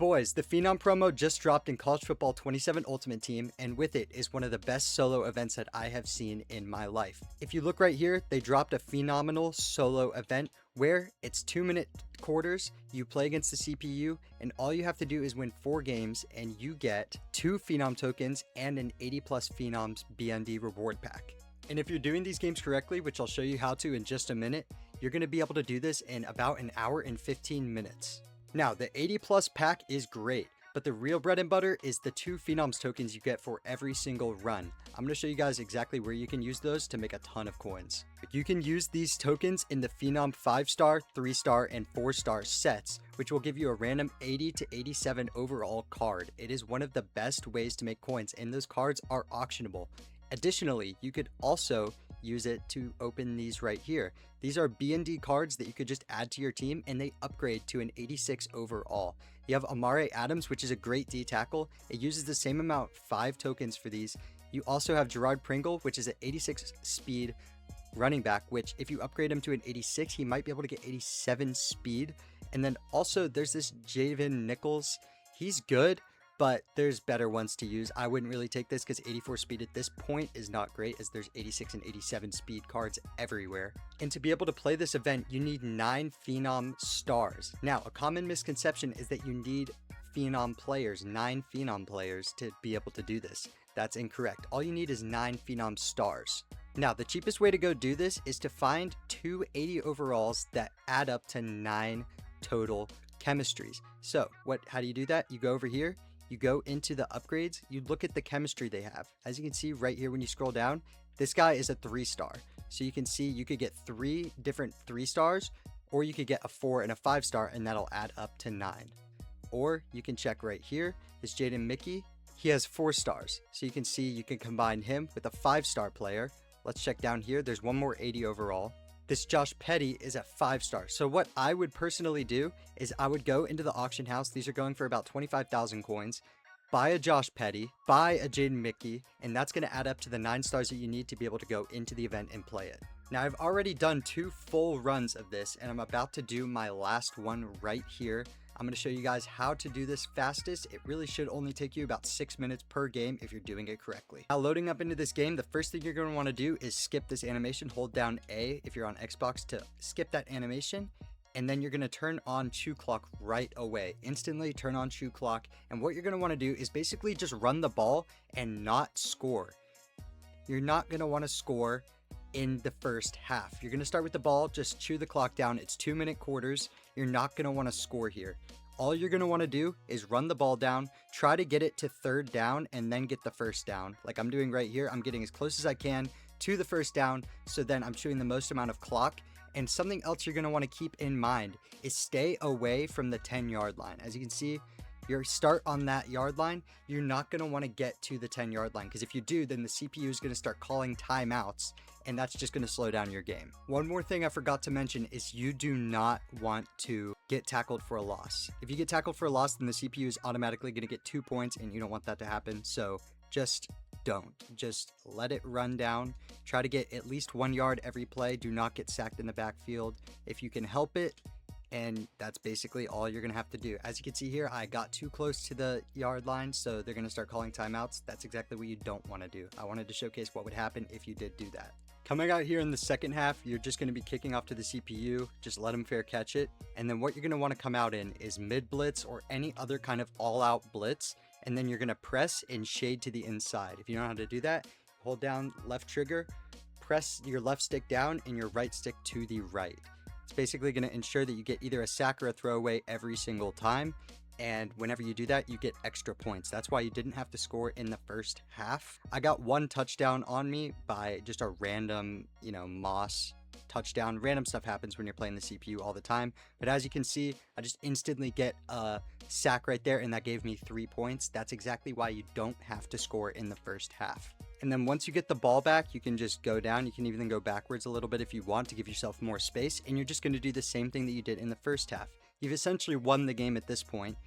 Boys, the Phenom promo just dropped in College Football 27 Ultimate Team, and with it is one of the best solo events that I have seen in my life. If you look right here, they dropped a phenomenal solo event where it's 2-minute quarters, you play against the CPU, and all you have to do is win 4 games, and you get 2 Phenom tokens and an 80+ Phenoms BND reward pack. And if you're doing these games correctly, which I'll show you how to in just a minute, you're going to be able to do this in about an hour and 15 minutes. Now, the 80+ pack is great, but the real bread and butter is the 2 Phenoms tokens you get for every single run. I'm going to show you guys exactly where you can use those to make a ton of coins. You can use these tokens in the Phenom 5-star, 3-star, and 4-star sets, which will give you a random 80 to 87 overall card. It is one of the best ways to make coins, and those cards are auctionable. Additionally, you could also use it to open these right here. These are BND cards that you could just add to your team, and they upgrade to an 86 overall. You have Amare Adams, which is a great D tackle. It uses the same amount, 5 tokens for these. You also have Gerard Pringle, which is an 86 speed running back, which if you upgrade him to an 86, he might be able to get 87 speed. And then also there's this Javen Nichols. He's good, but there's better ones to use. I wouldn't really take this because 84 speed at this point is not great, as there's 86 and 87 speed cards everywhere. And to be able to play this event, you need 9 Phenom stars. Now, a common misconception is that you need Phenom players, 9 Phenom players, to be able to do this. That's incorrect. All you need is 9 Phenom stars. Now, the cheapest way to go do this is to find 280 overalls that add up to 9 total chemistries. So, how do you do that? You go over here. You go into the upgrades, you look at the chemistry they have. As you can see right here when you scroll down, this guy is a 3-star. So you can see you could get 3 different 3-stars, or you could get a 4 and a 5-star, and that'll add up to 9. Or you can check right here, is Jaden Mickey. He has 4 stars. So you can see you can combine him with a 5-star player. Let's check down here. There's one more 80 overall. This Josh Petty is at 5-star. So what I would personally do is I would go into the auction house. These are going for about 25,000 coins. Buy a Josh Petty, buy a Jaden Mickey, and that's going to add up to the 9 stars that you need to be able to go into the event and play it. Now, I've already done 2 full runs of this, and I'm about to do my last one right here. I'm going to show you guys how to do this fastest. It really should only take you about 6 minutes per game if you're doing it correctly. Now, loading up into this game, the first thing you're going to want to do is skip this animation. Hold down A if you're on Xbox to skip that animation. And then you're going to turn on Chew Clock right away. Instantly turn on Chew Clock. And what you're going to want to do is basically just run the ball and not score. You're not going to want to score in the first half. You're going to start with the ball, just chew the clock down. It's 2-minute quarters. You're not going to want to score here. All you're going to want to do is run the ball down, try to get it to 3rd down, and then get the 1st down. Like I'm doing right here. I'm getting as close as I can to the 1st down, so then I'm chewing the most amount of clock. And something else you're going to want to keep in mind is stay away from the 10-yard line. As you can see, your start on that yard line, you're not going to want to get to the 10-yard line, because if you do, then the CPU is going to start calling timeouts, and that's just going to slow down your game. One more thing I forgot to mention is you do not want to get tackled for a loss. If you get tackled for a loss, then the CPU is automatically going to get 2 points, and you don't want that to happen. So just don't. Just let it run down. Try to get at least 1 yard every play. Do not get sacked in the backfield if you can help it. And that's basically all you're going to have to do. As you can see here, I got too close to the yard line, so they're going to start calling timeouts. That's exactly what you don't want to do. I wanted to showcase what would happen if you did do that. Coming out here in the second half, you're just going to be kicking off to the CPU. Just let them fair catch it. And then what you're going to want to come out in is mid blitz or any other kind of all-out blitz. And then you're going to press and shade to the inside. If you know how to do that, hold down left trigger, press your left stick down and your right stick to the right. It's basically going to ensure that you get either a sack or a throwaway every single time. And whenever you do that, you get extra points. That's why you didn't have to score in the first half. I got 1 touchdown on me by just a random, Moss touchdown. Random stuff happens when you're playing the CPU all the time. But as you can see, I just instantly get a sack right there, and that gave me 3 points. That's exactly why you don't have to score in the first half. And then once you get the ball back, you can just go down. You can even go backwards a little bit if you want to give yourself more space. And you're just going to do the same thing that you did in the first half. You've essentially won the game at this point.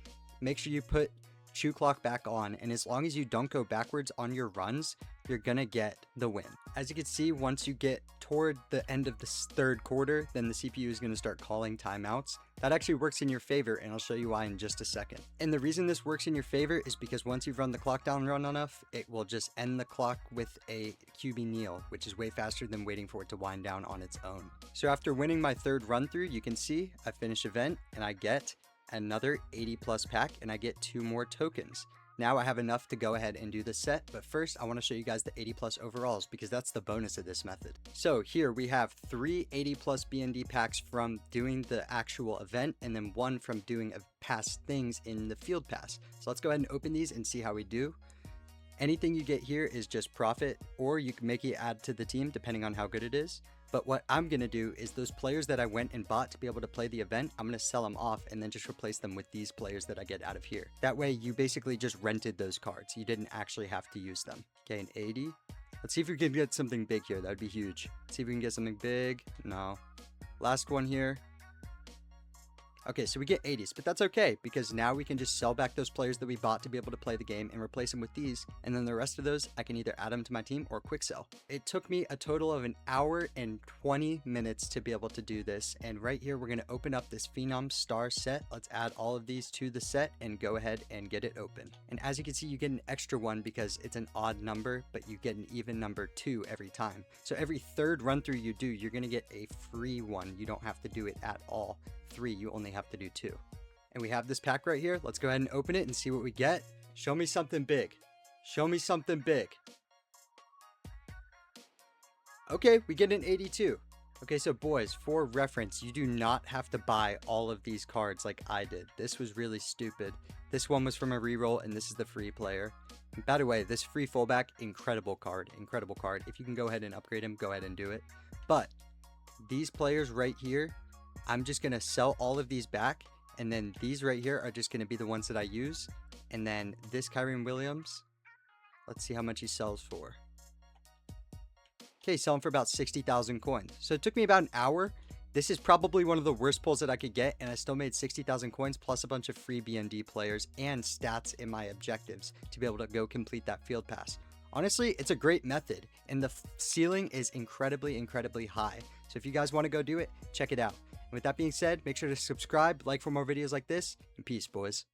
Make sure you put Chew Clock back on. And as long as you don't go backwards on your runs, you're gonna get the win. As you can see, once you get toward the end of this third quarter, then the CPU is gonna start calling timeouts. That actually works in your favor, and I'll show you why in just a second. And the reason this works in your favor is because once you've run the clock down run enough, it will just end the clock with a QB kneel, which is way faster than waiting for it to wind down on its own. So after winning my third run through, you can see I finish event and I get another 80 plus pack and I get 2 more tokens. Now I have enough to go ahead and do the set, but first I want to show you guys the 80 plus overalls because that's the bonus of this method. So here we have 3 80 plus BND packs from doing the actual event and then 1 from doing past things in the field pass. So let's go ahead and open these and see how we do. Anything you get here is just profit, or you can make it add to the team depending on how good it is. But what I'm going to do is those players that I went and bought to be able to play the event, I'm going to sell them off and then just replace them with these players that I get out of here. That way you basically just rented those cards. You didn't actually have to use them. Okay, an 80. Let's see if we can get something big here. That would be huge. Let's see if we can get something big. No. Last one here. Okay, so we get 80s, but that's okay because now we can just sell back those players that we bought to be able to play the game and replace them with these. And then the rest of those, I can either add them to my team or quick sell. It took me a total of 1 hour and 20 minutes to be able to do this. And right here, we're going to open up this Phenom star set. Let's add all of these to the set and go ahead and get it open. And as you can see, you get an extra one because it's an odd number, but you get an even number 2 every time. So every third run through you do, you're going to get a free one. You don't have to do it at all. 3, you only have to do 2. And we have this pack right here. Let's go ahead and open it and see what we get. Show me something big. Show me something big. Okay, we get an 82. Okay, so boys, for reference, you do not have to buy all of these cards like I did. This was really stupid. This one was from a reroll, and this is the free player. And by the way, this free fullback, incredible card. Incredible card. If you can go ahead and upgrade him, go ahead and do it. But these players right here, I'm just going to sell all of these back, and then these right here are just going to be the ones that I use. And then this Kyren Williams, let's see how much he sells for. Okay, selling for about 60,000 coins. So it took me about an hour. This is probably one of the worst pulls that I could get, and I still made 60,000 coins plus a bunch of free BND players and stats in my objectives to be able to go complete that field pass. Honestly, it's a great method, and the ceiling is incredibly, incredibly high. So if you guys want to go do it, check it out. With that being said, make sure to subscribe, like for more videos like this, and peace, boys.